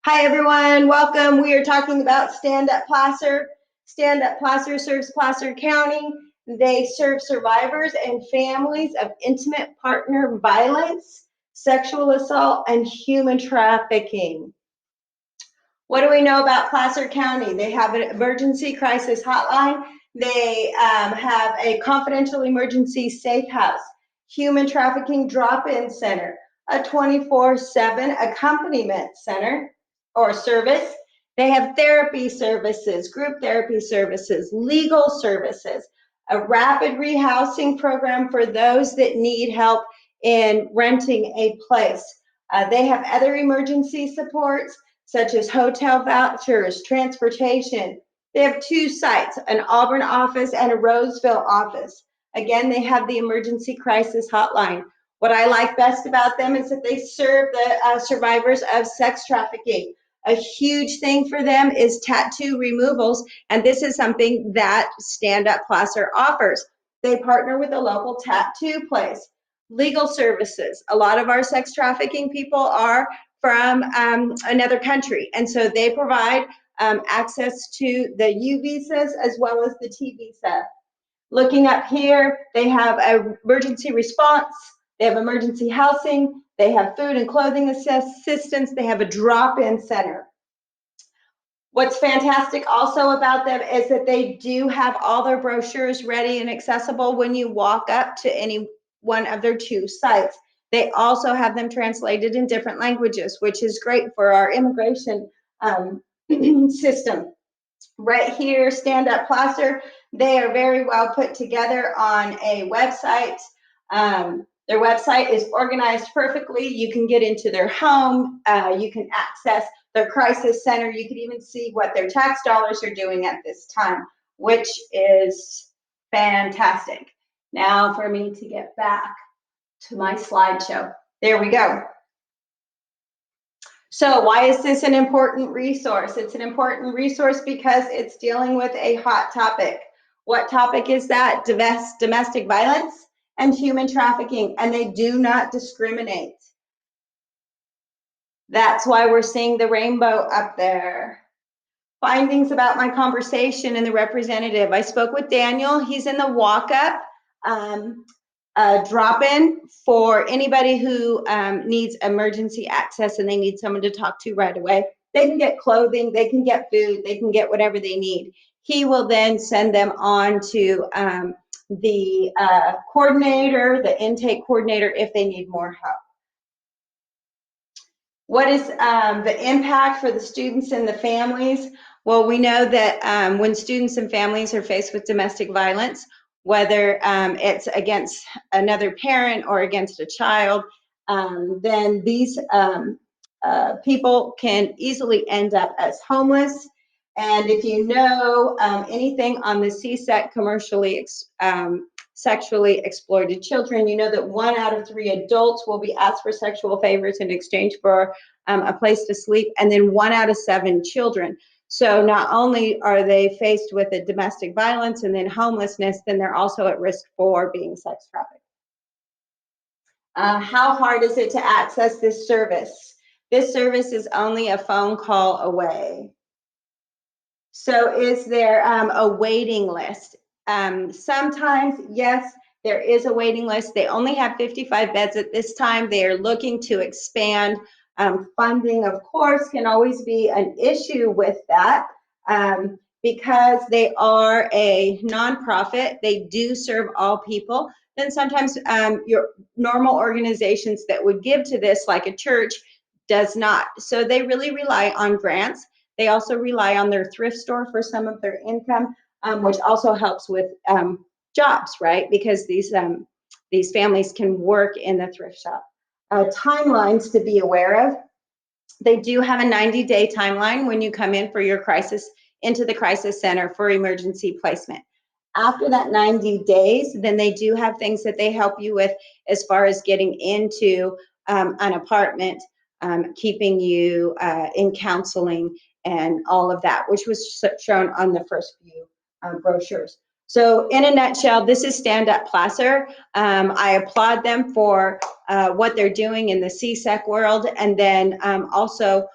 Hi everyone, welcome. We are talking about StandUP Placer. StandUP Placer serves Placer County. They serve survivors and families of intimate partner violence, sexual assault, and human trafficking. What do we know about Placer County? They have an emergency crisis hotline. They have a confidential emergency safe house, human trafficking drop-in center, a 24/7 accompaniment center or service. They have therapy services, group therapy services, legal services, a rapid rehousing program for those that need help in renting a place. They have other emergency supports such as hotel vouchers, transportation. They have two sites, an Auburn office and a Roseville office. Again, they have the emergency crisis hotline. What I like best about them is that they serve the survivors of sex trafficking. A huge thing for them is tattoo removals, and this is something that StandUP Placer offers. They partner with a local tattoo place. Legal services. A lot of our sex trafficking people are from another country, and so they provide access to the U visas as well as the T visa. Looking up here, they have emergency response, they have emergency housing, they have food and clothing assistance, they have a drop-in center. What's fantastic also about them is that they do have all their brochures ready and accessible when you walk up to any one of their two sites. They also have them translated in different languages, which is great for our immigration system. Right here, StandUP Placer, they are very well put together on a website. Their website is organized perfectly. You can get into their home. You can access their crisis center. You can even see what their tax dollars are doing at this time, which is fantastic. Now for me to get back to my slideshow. There we go. So why is this an important resource? It's an important resource because it's dealing with a hot topic. What topic is that? Domestic violence and human trafficking, and they do not discriminate. That's why we're seeing the rainbow up there. Findings about my conversation and the representative. I spoke with Daniel. He's in the walk-up drop-in for anybody who needs emergency access and they need someone to talk to right away. They can get clothing, they can get food, they can get whatever they need. He will then send them on to the coordinator, the intake coordinator, if they need more help. What is the impact for the students and the families? Well, we know that when students and families are faced with domestic violence, whether it's against another parent or against a child, then these people can easily end up as homeless. And if you know anything on the CSEC, commercially sexually exploited children, you know that 1 out of 3 adults will be asked for sexual favors in exchange for a place to sleep, and then 1 out of 7 children. So not only are they faced with a domestic violence and then homelessness, then they're also at risk for being sex trafficked. How hard is it to access this service? This service is only a phone call away. So is there a waiting list? Sometimes, yes, there is a waiting list. They only have 55 beds at this time. They are looking to expand. Funding, of course, can always be an issue with that because they are a nonprofit. They do serve all people. Then sometimes your normal organizations that would give to this, like a church, does not. So they really rely on grants. They also rely on their thrift store for some of their income, which also helps with jobs, right? Because these families can work in the thrift shop. Timelines to be aware of. They do have a 90-day timeline when you come in for your crisis, into the crisis center for emergency placement. After that 90 days, then they do have things that they help you with as far as getting into an apartment, keeping you in counseling and all of that, which was shown on the first few brochures. So in a nutshell, this is StandUP Placer. I applaud them for what they're doing in the CSEC world, and then also